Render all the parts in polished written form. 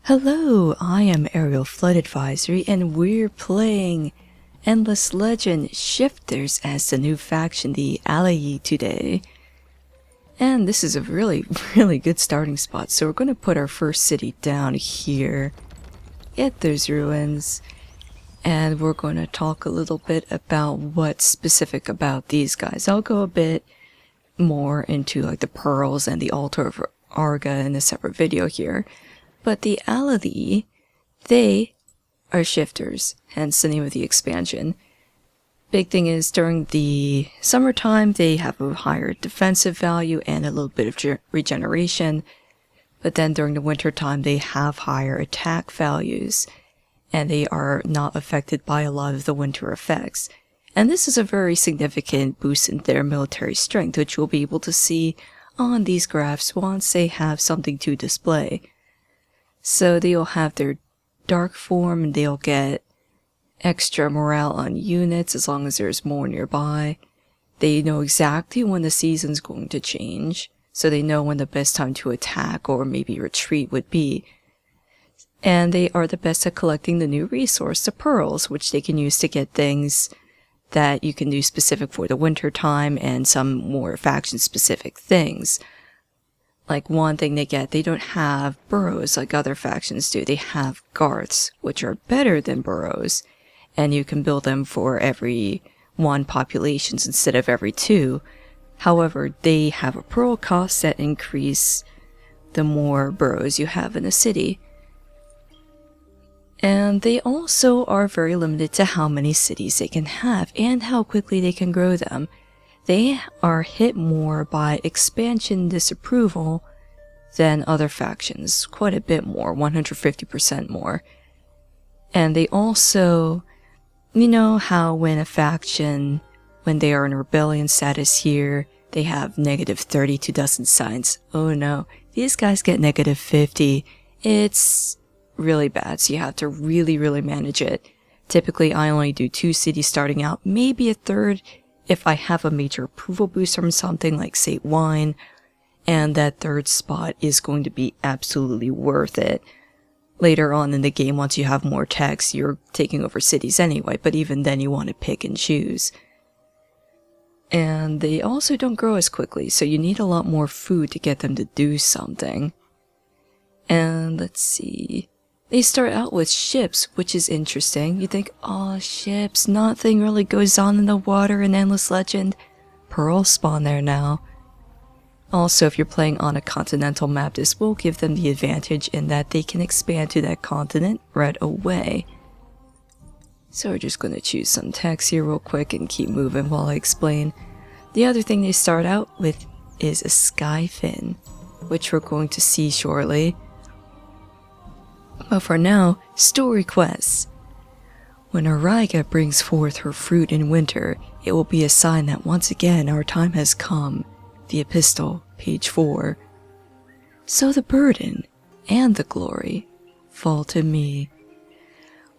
Hello, I am Aerial Flood Advisory, and we're playing Endless Legend Shifters as the new faction, the Allayi, today. And this is a really good starting spot, so we're going to put our first city down here, get those ruins, and we're going to talk a little bit about what's specific about these guys. I'll go a bit more into like the pearls and the altar of Arga in a separate video here. But the Allayi, they are shifters, hence the name of the expansion. Big thing is, during the summertime, they have a higher defensive value and a little bit of regeneration. But then during the winter time, they have higher attack values, and they are not affected by a lot of the winter effects. And this is a very significant boost in their military strength, which you'll be able to see on these graphs once they have something to display. So they'll have their dark form and they'll get extra morale on units as long as there's more nearby. They know exactly when the season's going to change, so they know when the best time to attack or maybe retreat would be. And they are the best at collecting the new resource, the pearls, which they can use to get things that you can do specific for the winter time and some more faction specific things. Like one thing they get, they don't have burrows like other factions do. They have garths, which are better than burrows, and you can build them for every 1 populations instead of every 2. However, they have a pearl cost that increase the more burrows you have in a city. And they also are very limited to how many cities they can have and how quickly they can grow them. They are hit more by expansion disapproval than other factions, quite a bit more, 150% more. And they also, you know how when a faction, when they are in rebellion status here, they have negative 32 dozen signs. Oh no, these guys get negative 50. It's really bad, so you have to really manage it. Typically, I only do 2 cities starting out, maybe a third if I have a major approval boost from something like, say, wine, and that third spot is going to be absolutely worth it. Later on in the game, once you have more techs, you're taking over cities anyway, but even then you want to pick and choose. And they also don't grow as quickly, so you need a lot more food to get them to do something. And let's see. They start out with ships, which is interesting. You think, oh, ships, nothing really goes on in the water in Endless Legend. Pearls spawn there now. Also, if you're playing on a continental map, this will give them the advantage in that they can expand to that continent right away. So we're just going to choose some text here real quick and keep moving while I explain. The other thing they start out with is a sky fin, which we're going to see shortly. But for now, story quests. When Arga brings forth her fruit in winter, it will be a sign that once again our time has come. The epistle, page 4. So the burden and the glory fall to me.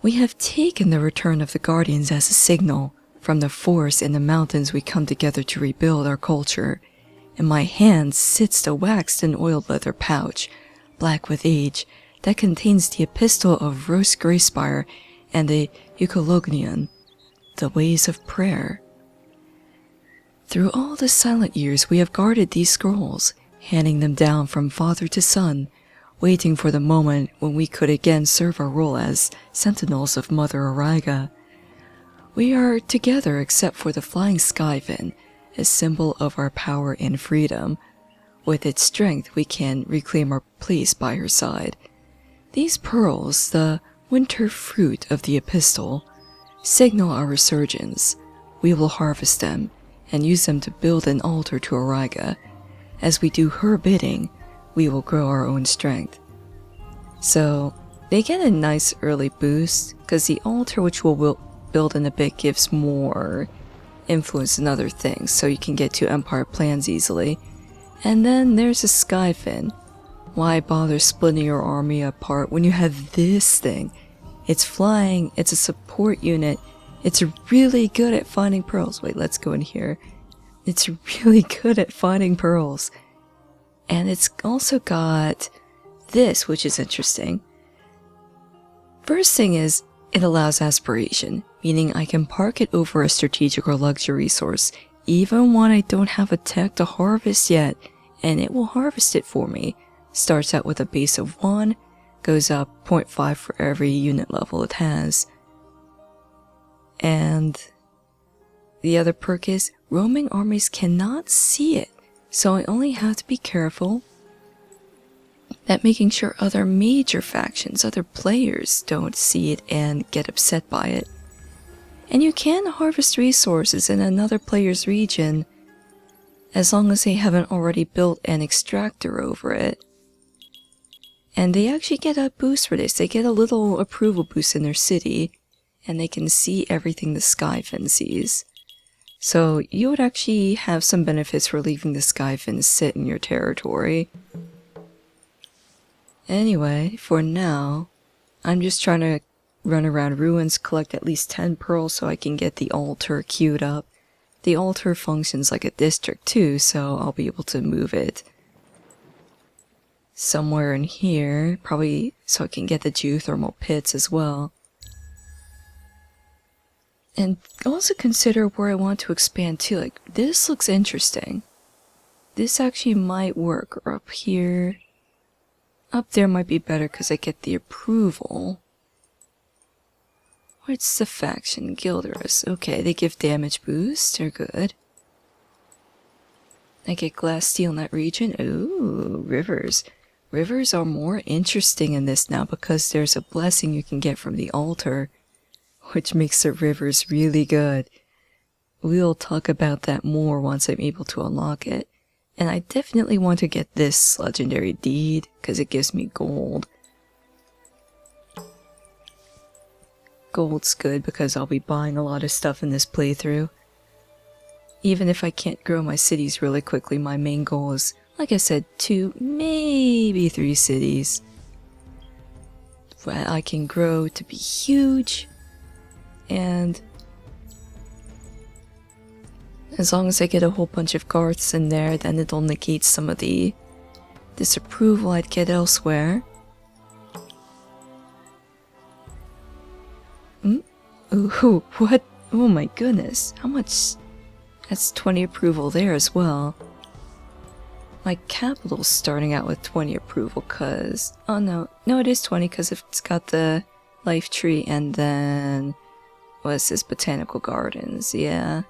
We have taken the return of the Guardians as a signal. From the forest and the mountains we come together to rebuild our culture. In my hand sits the waxed and oiled leather pouch, black with age, that contains the epistle of Rose Greyspire and the Eucolognion, the ways of prayer. Through all the silent years we have guarded these scrolls, handing them down from father to son, waiting for the moment when we could again serve our role as sentinels of Mother Arga. We are together except for the flying skyfin, a symbol of our power and freedom. With its strength we can reclaim our place by her side. These pearls, the winter fruit of the epistle, signal our resurgence. We will harvest them and use them to build an altar to Arga. As we do her bidding, we will grow our own strength. So they get a nice early boost because the altar, which we'll build in a bit, gives more influence in other things, so you can get to empire plans easily. And then there's a skyfin. Why bother splitting your army apart when you have this thing? It's flying, it's a support unit, it's really good at finding pearls. Wait, let's go in here. It's really good at finding pearls. And it's also got this, which is interesting. First thing is, it allows aspiration, meaning I can park it over a strategic or luxury resource, even when I don't have a tech to harvest yet, and it will harvest it for me. Starts out with a base of 1, goes up 0.5 for every unit level it has. And the other perk is, roaming armies cannot see it, so I only have to be careful that making sure other major factions, other players don't see it and get upset by it. And you can harvest resources in another player's region as long as they haven't already built an extractor over it. And they actually get a boost for this. They get a little approval boost in their city, and they can see everything the Skyfin sees. So you would actually have some benefits for leaving the Skyfin sit in your territory. Anyway, for now, I'm just trying to run around ruins, collect at least 10 pearls so I can get the altar queued up. The altar functions like a district too, so I'll be able to move it somewhere in here, probably so I can get the geothermal pits as well. And also consider where I want to expand to. Like, this looks interesting. This actually might work. Or up here. Up there might be better because I get the approval. What's the faction? Guilders. Okay, they give damage boost. They're good. I get glass steel in that region. Ooh, rivers. Rivers are more interesting in this now because there's a blessing you can get from the altar, which makes the rivers really good. We'll talk about that more once I'm able to unlock it. And I definitely want to get this legendary deed because it gives me gold. Gold's good because I'll be buying a lot of stuff in this playthrough. Even if I can't grow my cities really quickly, my main goal is, like I said, 2, maybe 3 cities. But I can grow to be huge, and as long as I get a whole bunch of Garths in there, then it'll negate some of the disapproval I'd get elsewhere. Ooh, what? Oh my goodness, how much? That's 20 approval there as well. My capital's starting out with 20 approval cause... Oh no, it is 20 because it's got the life tree and then... What's this? Botanical gardens, yeah.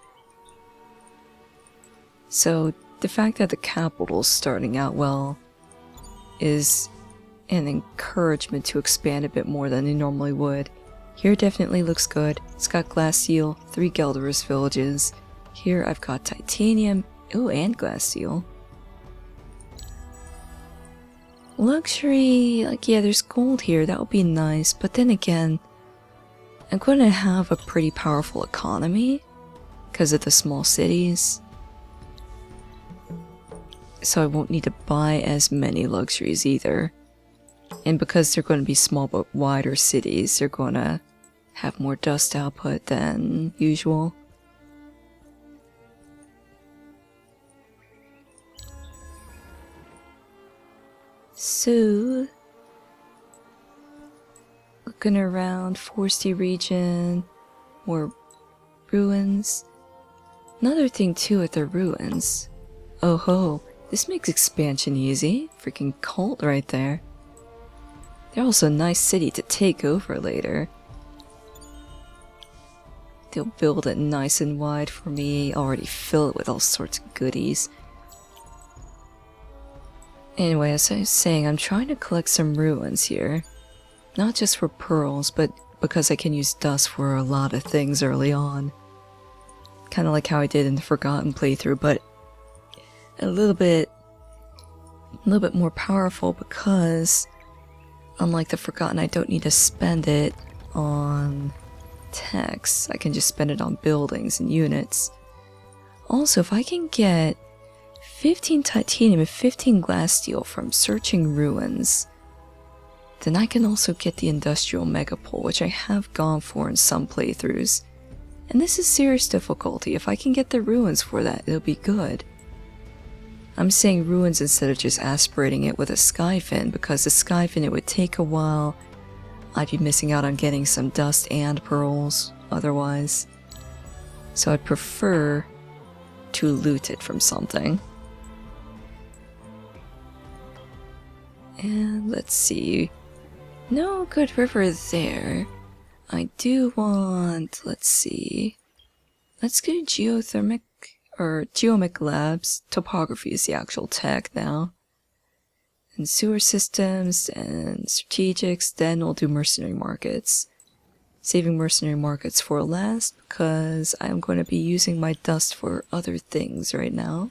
So, the fact that the capital's starting out well is an encouragement to expand a bit more than they normally would. Here definitely looks good. It's got glass steel, 3 Gelderus villages. Here I've got titanium, ooh, and glass steel. Luxury, like, yeah, there's gold here, that would be nice, but then again, I'm going to have a pretty powerful economy because of the small cities. So I won't need to buy as many luxuries either. And because they're going to be small but wider cities, they're going to have more dust output than usual. So, looking around, foresty region, more ruins. Another thing too with the ruins. Oh ho, this makes expansion easy. Freaking cult right there. They're also a nice city to take over later. They'll build it nice and wide for me, already fill it with all sorts of goodies. Anyway, as I was saying, I'm trying to collect some ruins here. Not just for pearls, but because I can use dust for a lot of things early on. Kinda like how I did in the Forgotten playthrough, but a little bit more powerful because unlike the Forgotten, I don't need to spend it on techs. I can just spend it on buildings and units. Also, if I can get 15 titanium and 15 glass steel from searching ruins, then I can also get the industrial megapole, which I have gone for in some playthroughs. And this is serious difficulty. If I can get the ruins for that, it'll be good. I'm saying ruins instead of just aspirating it with a skyfin, because the skyfin, it would take a while. I'd be missing out on getting some dust and pearls otherwise. So I'd prefer to loot it from something. And let's see. No good river there. I do want, let's see. Let's go geothermic or geomic labs. Topography is the actual tech now. And sewer systems and strategics, then we'll do mercenary markets. Saving mercenary markets for last because I'm going to be using my dust for other things right now.